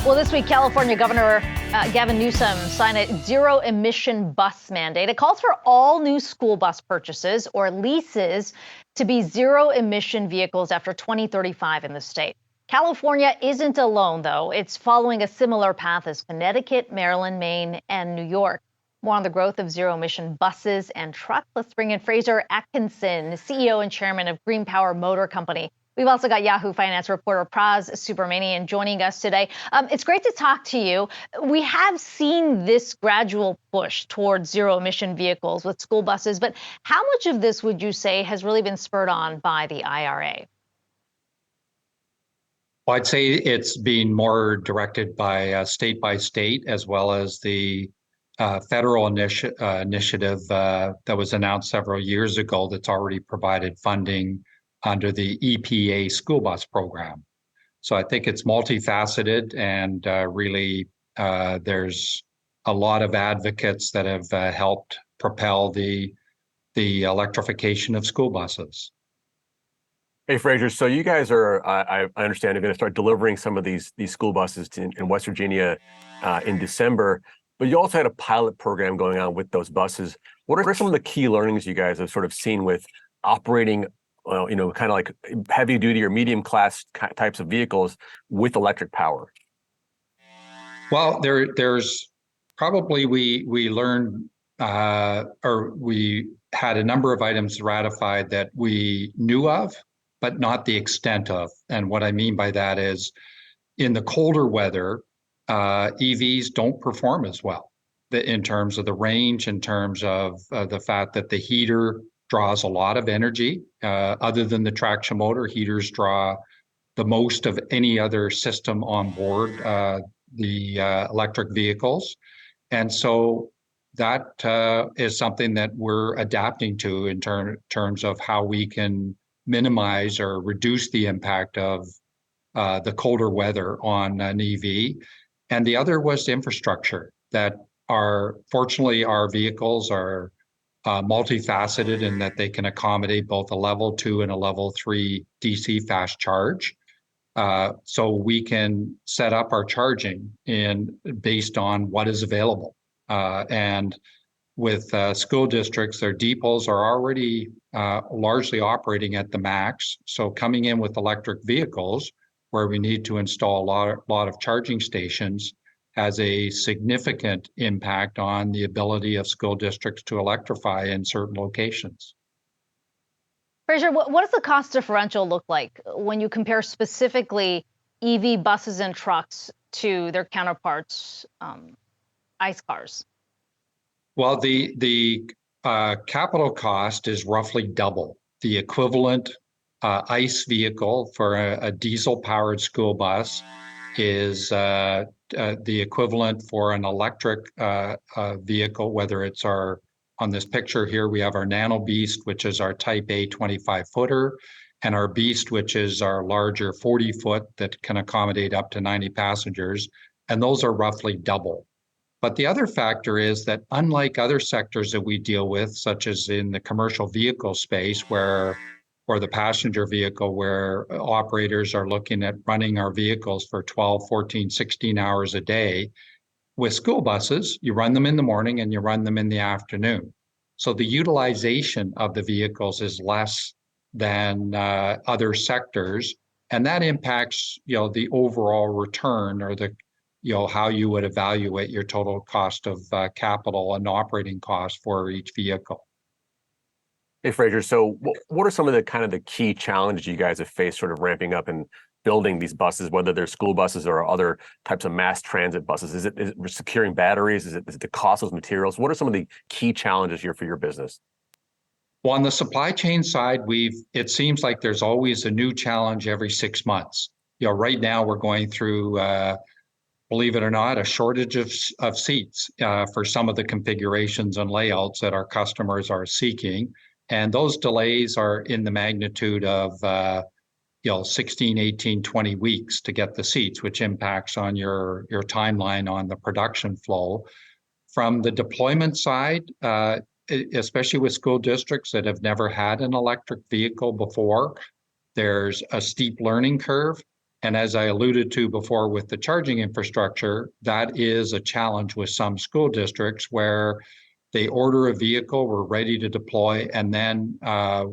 Well, this week, California Governor Gavin Newsom signed a zero-emission bus mandate. It calls for all new school bus purchases or leases to be zero-emission vehicles after 2035 in the state. California isn't alone, though. It's following a similar path as Connecticut, Maryland, Maine, and New York. More on the growth of zero-emission buses and trucks. Let's bring in Fraser Atkinson, CEO and chairman of GreenPower Motor Company. We've also got Yahoo Finance reporter Praz Subramanian joining us today. It's great to talk to you. We have seen this gradual push towards zero-emission vehicles with school buses, but how much of this would you say has really been spurred on by the IRA? Well, I'd say it's being more directed by state as well as the federal initiative that was announced several years ago that's already provided funding under the EPA school bus program. So I think it's multifaceted, and really there's a lot of advocates that have helped propel the electrification of school buses. Hey, Fraser, so you guys are, I understand, are going to start delivering some of these school buses in West Virginia in December, but you also had a pilot program going on with those buses. What are some of the key learnings you guys have sort of seen with operating kind of like heavy duty or medium class types of vehicles with electric power? Well, there's probably we learned or we had a number of items ratified that we knew of, but not the extent of. And what I mean by that is in the colder weather, EVs don't perform as well in terms of the range, in terms of the fact that the heater draws a lot of energy. Other than the traction motor, heaters draw the most of any other system on board the electric vehicles. And so that is something that we're adapting to in terms of how we can minimize or reduce the impact of the colder weather on an EV. And the other was infrastructure, that fortunately our vehicles are multifaceted in that they can accommodate both a level 2 and a level 3 DC fast charge. So we can set up our charging based on what is available. And with school districts, their depots are already largely operating at the max. So coming in with electric vehicles, where we need to install a lot of charging stations, has a significant impact on the ability of school districts to electrify in certain locations. Fraser, what does the cost differential look like when you compare specifically EV buses and trucks to their counterparts, ICE cars? Well, the capital cost is roughly double the equivalent ICE vehicle for a diesel-powered school bus is the equivalent for an electric vehicle, whether it's on this picture here, we have our Nano Beast, which is our Type A 25-footer, and our Beast, which is our larger 40-foot that can accommodate up to 90 passengers, and those are roughly double. But the other factor is that unlike other sectors that we deal with, such as in the commercial vehicle space or the passenger vehicle, where operators are looking at running our vehicles for 12, 14, 16 hours a day, with school buses, you run them in the morning and you run them in the afternoon. So the utilization of the vehicles is less than other sectors, and that impacts the overall return or the how you would evaluate your total cost of capital and operating costs for each vehicle. Hey, Fraser, so what are some of the key challenges you guys have faced sort of ramping up and building these buses, whether they're school buses or other types of mass transit buses? Is it securing batteries? Is it the cost of materials? What are some of the key challenges here for your business? Well, on the supply chain side, it seems like there's always a new challenge every 6 months. Right now we're going through believe it or not, a shortage of seats for some of the configurations and layouts that our customers are seeking. And those delays are in the magnitude of 16, 18, 20 weeks to get the seats, which impacts on your timeline on the production flow. From the deployment side, especially with school districts that have never had an electric vehicle before, there's a steep learning curve. And as I alluded to before with the charging infrastructure, that is a challenge with some school districts where they order a vehicle, we're ready to deploy, and then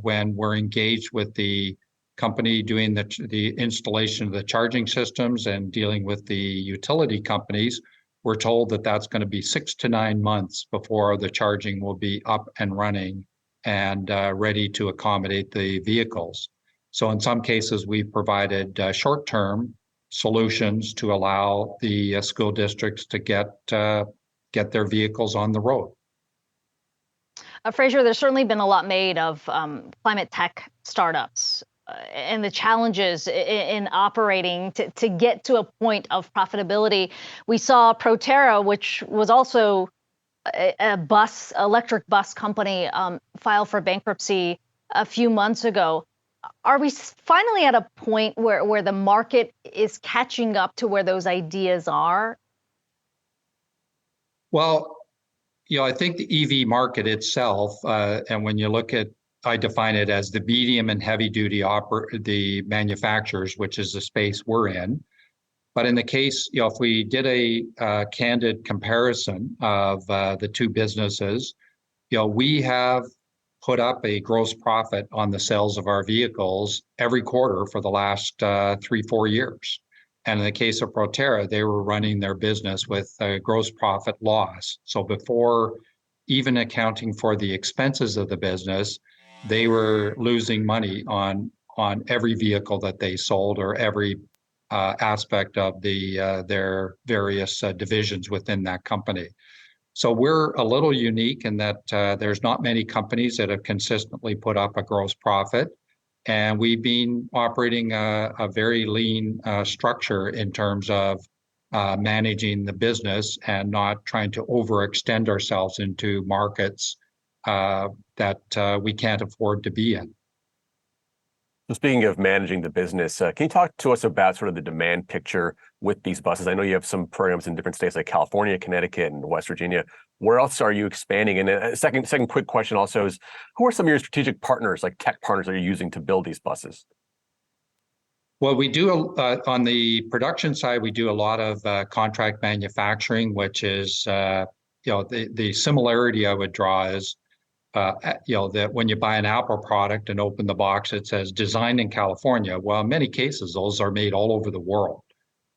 when we're engaged with the company doing the installation of the charging systems and dealing with the utility companies, we're told that that's going to be 6 to 9 months before the charging will be up and running and ready to accommodate the vehicles. So in some cases, we've provided short-term solutions to allow the school districts to get their vehicles on the road. Fraser, there's certainly been a lot made of climate tech startups and the challenges in operating to get to a point of profitability. We saw Proterra, which was also a electric bus company, file for bankruptcy a few months ago. Are we finally at a point where the market is catching up to where those ideas are? Well, I think the EV market itself, and when you look at, I define it as the medium and heavy duty the manufacturers, which is the space we're in. But in the case, if we did a candid comparison of the two businesses, we have put up a gross profit on the sales of our vehicles every quarter for the last 3-4 years. And in the case of Proterra, they were running their business with a gross profit loss. So before even accounting for the expenses of the business, they were losing money on every vehicle that they sold or every aspect of their various divisions within that company. So we're a little unique in that there's not many companies that have consistently put up a gross profit. And we've been operating a very lean structure in terms of managing the business and not trying to overextend ourselves into markets that we can't afford to be in. So speaking of managing the business, can you talk to us about sort of the demand picture with these buses? I know you have some programs in different states like California, Connecticut, and West Virginia. Where else are you expanding? And a second quick question also is, who are some of your strategic partners, like tech partners, that you're using to build these buses? Well, we do on the production side, we do a lot of contract manufacturing, which is, the similarity I would draw is, that when you buy an Apple product and open the box, it says designed in California. Well, in many cases, those are made all over the world.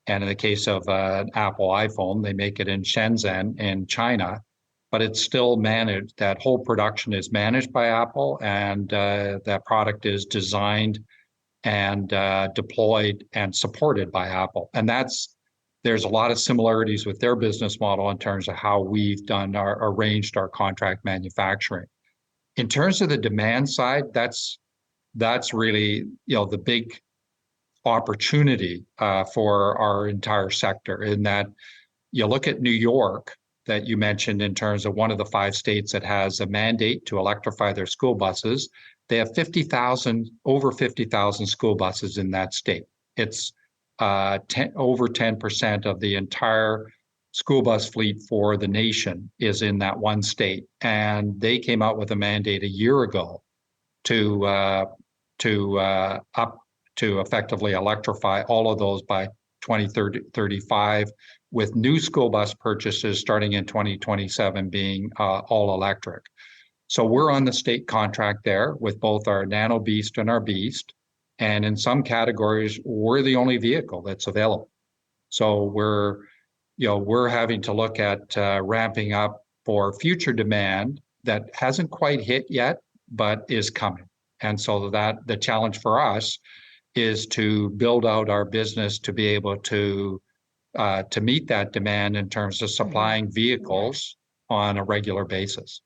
And in the case of an Apple iPhone, they make it in Shenzhen in China, but it's still managed. That whole production is managed by Apple, and that product is designed and deployed and supported by Apple. And there's a lot of similarities with their business model in terms of how we've arranged our contract manufacturing. In terms of the demand side, that's really, the big opportunity for our entire sector, in that you look at New York that you mentioned in terms of one of the 5 states that has a mandate to electrify their school buses. They have over 50,000 school buses in that state. It's over 10% of the entire school bus fleet for the nation is in that one state. And they came out with a mandate a year ago to effectively electrify all of those by 2035, with new school bus purchases starting in 2027 being all electric. So we're on the state contract there with both our Nano Beast and our Beast. And in some categories, we're the only vehicle that's available. So we're having to look at ramping up for future demand that hasn't quite hit yet, but is coming. And so that the challenge for us is to build out our business to be able to meet that demand in terms of supplying vehicles on a regular basis.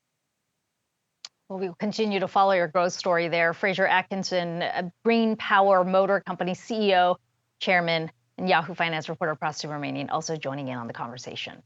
Well, we will continue to follow your growth story there. Fraser Atkinson, GreenPower Motor Company CEO, Chairman, and Yahoo Finance reporter Prosty remaining also joining in on the conversation.